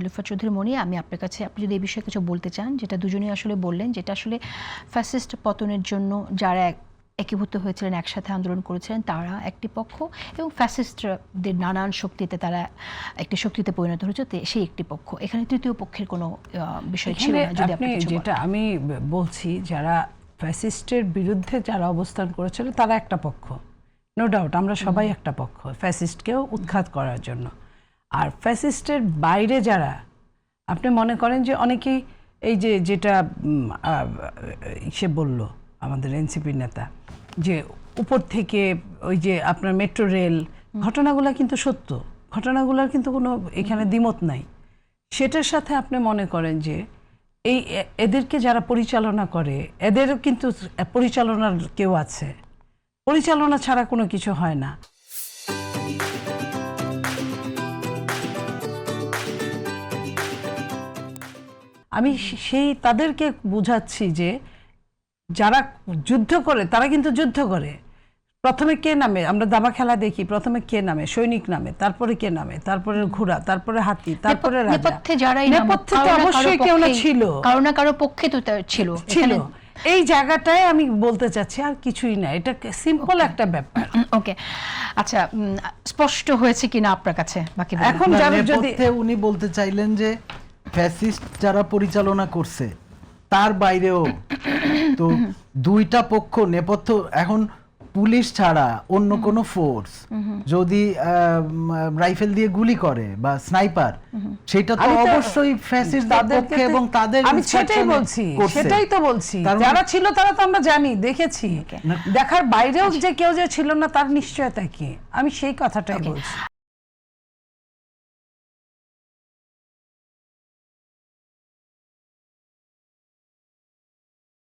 নীলুফার চৌধুরী মনি, আমি আপনার কাছে আপনি যদি এই বিষয়ে কিছু বলতে চান, যেটা দুজনেই আসলে বললেন, যেটা আসলে ফ্যাসিস্ট পতনের জন্য যারা একীভূত হয়েছিলেন, একসাথে আন্দোলন করেছিলেন, তারা একটি পক্ষ, এবং ফ্যাসিস্টদের নানান শক্তিতে তারা একটি শক্তিতে পরিণত হয়েছে সেই একটি পক্ষ। এখানে তৃতীয় পক্ষের কোনো বিষয় ছিল না। যদি আপনি যেটা আমি বলছি, যারা ফ্যাসিস্টের বিরুদ্ধে যারা অবস্থান করেছিল তারা একটা পক্ষ, নো ডাউট, আমরা সবাই একটা পক্ষ ফ্যাসিস্টকেও উৎখাত করার জন্য। আর ফ্যাসিস্টের বাইরে যারা, আপনি মনে করেন যে অনেকেই এই যে যেটা সে বলল আমাদের এনসিপির নেতা, যে উপর থেকে ওই যে আপনার মেট্রো রেল, ঘটনাগুলো কিন্তু সত্য, ঘটনাগুলোর কিন্তু কোনো এখানে দ্বিমত নাই। সেটার সাথে আপনি মনে করেন যে এই এদেরকে যারা পরিচালনা করে, এদেরও কিন্তু পরিচালনার কেউ আছে, পরিচালনা ছাড়া কোনো কিছু হয় না। আমি সেই তাদেরকে বুঝাচ্ছি যে যারা যুদ্ধ করে তারা কিন্তু যুদ্ধ করে। প্রথমে কে নামে, আমরা দাবা খেলা দেখি, প্রথমে কে নামে, সৈনিক নামে, তারপরে কে নামে, তারপরে ঘোড়া, তারপরে হাতি, তারপরে রাজা। নেপথ্যে যারাই নেপথ্যে তো অবশ্যই কেউ না ছিল, কারো না কারো পক্ষে তো ছিল ছিল। এই জায়গাটায় আমি বলতে চাচ্ছি, আর কিছুই না, এটা সিম্পল একটা ব্যাপার। ওকে, আচ্ছা, স্পষ্ট হয়েছে কিনা আপনার কাছে? বাকি এখন যদি উনি বলতে চাইলেন যে ফ্যাসিস্ট যারা পরিচালনা করছে তার বাইরেও তো দুইটা পক্ষ নেপথ্য, এখন পুলিশ ছাড়া অন্য কোনো ফোর্স যদি রাইফেল দিয়ে গুলি করে বা স্নাইপার, সেটা তো অবশ্যই ফ্যাসিস্টদের পক্ষে এবং তাদের। আমি সেটাই বলছি, সেটাই তো বলছি, যারা ছিল তারা তো আমরা জানি, দেখেছি, দেখার বাইরেও যে কেউ যে ছিল না তার নিশ্চয়তা কি, আমি সেই কথাটাই বলছি।